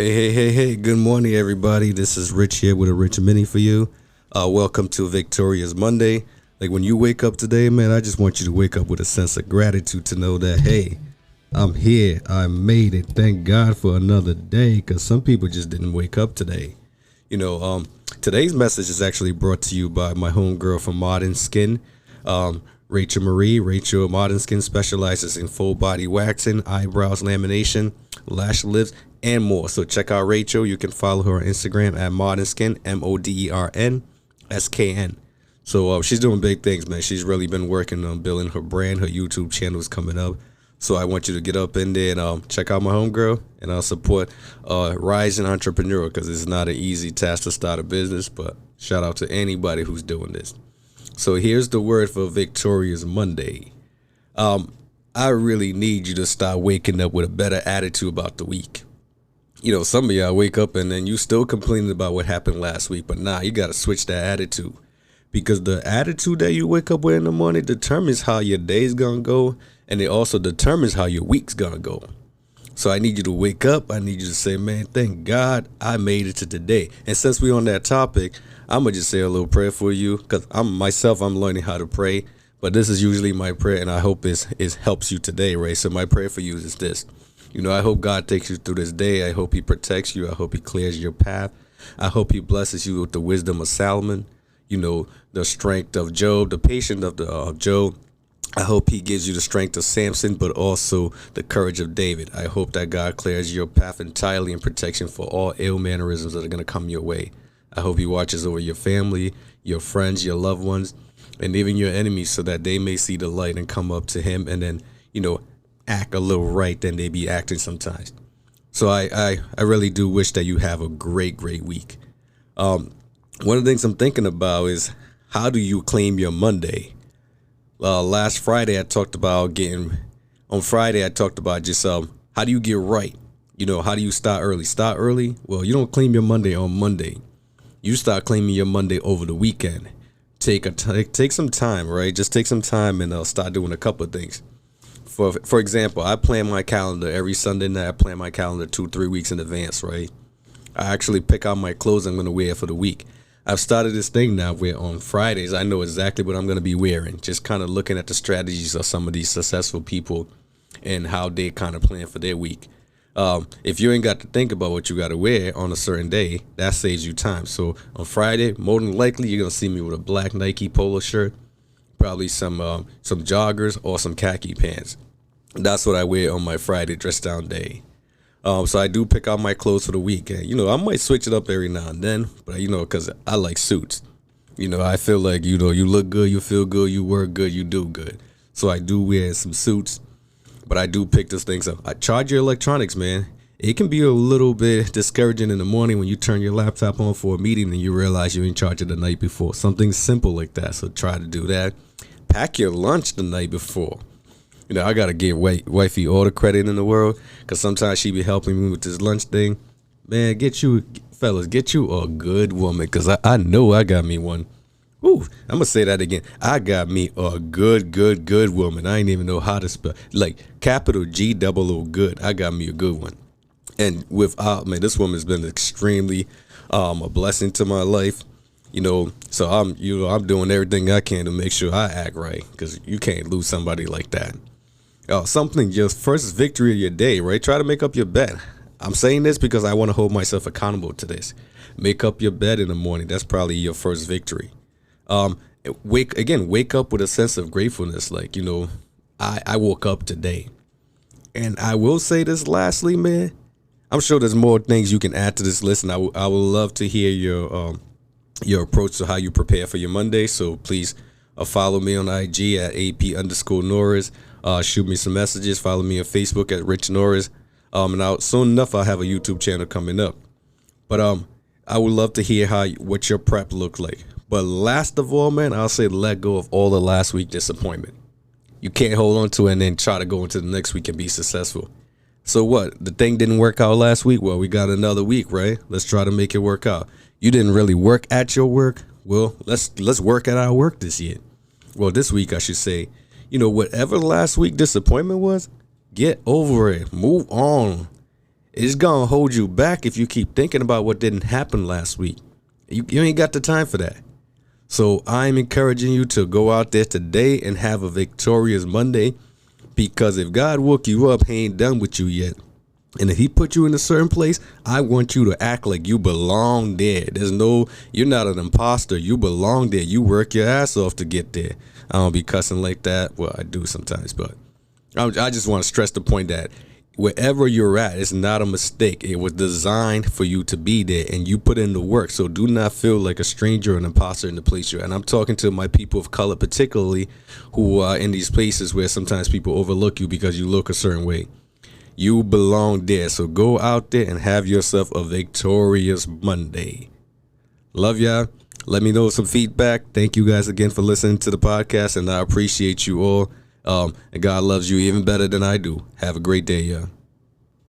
Hey, good morning, everybody. This is Rich here with a Rich Mini for you. Welcome to Victorious Monday. Like when you wake up today, man, I just want you to wake up with a sense of gratitude to know that, hey, I'm here. I made it. Thank God for another day because some people just didn't wake up today. Today's message is actually brought to you by my homegirl from Modern Skin, Rachel Marie. Rachel Modern Skin specializes in full body waxing, eyebrows lamination, lash lifts, and more. So check out Rachel. You can follow her on Instagram at Modern Skin, MODERNSKN. So she's doing big things, man. She's really been working on building her brand. Her YouTube channel is coming up. So I want you to get up in there and check out my homegirl and I'll support rising entrepreneur because it's not an easy task to start a business. But shout out to anybody who's doing this. So here's the word for Victorious Monday. I really need you to start waking up with a better attitude about the week. You know, some of y'all wake up and then you still complaining about what happened last week. But nah, you got to switch that attitude. Because the attitude that you wake up with in the morning determines how your day's going to go. And it also determines how your week's going to go. So I need you to wake up. I need you to say, man, thank God I made it to today. And since we're on that topic, I'm going to just say a little prayer for you. Because I'm learning how to pray. But this is usually my prayer. And I hope it helps you today, right? So my prayer for you is this. You know, I hope God takes you through this day. I hope he protects you. I hope he clears your path. I hope he blesses you with the wisdom of Solomon, you know, the strength of Job, the patience of Job. I hope he gives you the strength of Samson, but also the courage of David. I hope that God clears your path entirely in protection for all ill mannerisms that are going to come your way. I hope he watches over your family, your friends, your loved ones, and even your enemies so that they may see the light and come up to him and then, you know, act a little right than they be acting sometimes. So I really do wish that you have a great week. One of the things I'm thinking about is how do you claim your Monday? Last Friday I talked about just how do you get right? You know, how do you start early? Start early? Well, you don't claim your Monday on Monday. You start claiming your Monday over the weekend. Take some time, right? Just take some time and start doing a couple of things. For example, I plan my calendar every Sunday night. I plan my calendar 2-3 weeks in advance, right? I actually pick out my clothes I'm going to wear for the week. I've started this thing now where on Fridays, I know exactly what I'm going to be wearing. Just kind of looking at the strategies of some of these successful people and how they kind of plan for their week. If you ain't got to think about what you got to wear on a certain day, that saves you time. So on Friday, more than likely, you're going to see me with a black Nike polo shirt, probably some joggers or some khaki pants. That's what I wear on my Friday dress down day. So I do pick out my clothes for the week. And, you know, I might switch it up every now and then, but, you know, because I like suits. You know, I feel like, you know, you look good, you feel good, you work good, you do good. So I do wear some suits, but I do pick those things up. I charge your electronics, man. It can be a little bit discouraging in the morning when you turn your laptop on for a meeting and you realize you ain't charged it the night before. Something simple like that. So try to do that. Pack your lunch the night before. You know, I got to give wifey all the credit in the world because sometimes she be helping me with this lunch thing. Man, get you a good woman because I know I got me one. Ooh, I'm going to say that again. I got me a good woman. I ain't even know how to spell. Like capital G-O-O good. I got me a good one. And man, this woman's been extremely a blessing to my life. You know, so I'm doing everything I can to make sure I act right because you can't lose somebody like that. Something your first victory of your day, right? Try to make up your bed. I'm saying this because I want to hold myself accountable to this. Make up your bed in the morning. That's probably your first victory. Wake up with a sense of gratefulness. Like, you know, I woke up today. And I will say this lastly, man. I'm sure there's more things you can add to this list, and I would love to hear your approach to how you prepare for your Monday. So please follow me on IG at AP_Norris. Shoot me some messages. Follow me on Facebook at Rich Norris. And soon enough, I'll have a YouTube channel coming up. But I would love to hear what your prep looked like. But last of all, man, I'll say let go of all the last week disappointment. You can't hold on to it and then try to go into the next week and be successful. So what? The thing didn't work out last week? Well, we got another week, right? Let's try to make it work out. You didn't really work at your work? Well, let's work at our work this year. Well, this week, I should say. You know, whatever last week disappointment was, get over it. Move on. It's gonna hold you back if you keep thinking about what didn't happen last week. You ain't got the time for that. So I'm encouraging you to go out there today and have a victorious Monday, because if God woke you up, he ain't done with you yet. And if he put you in a certain place, I want you to act like you belong there. You're not an imposter. You belong there. You work your ass off to get there. I don't be cussing like that. Well, I do sometimes, but I just want to stress the point that wherever you're at, it's not a mistake. It was designed for you to be there, and you put in the work. So do not feel like a stranger or an imposter in the place you're at. And I'm talking to my people of color, particularly, who are in these places where sometimes people overlook you because you look a certain way. You belong there. So go out there and have yourself a victorious Monday. Love y'all. Let me know some feedback. Thank you guys again for listening to the podcast, and I appreciate you all. And God loves you even better than I do. Have a great day, y'all.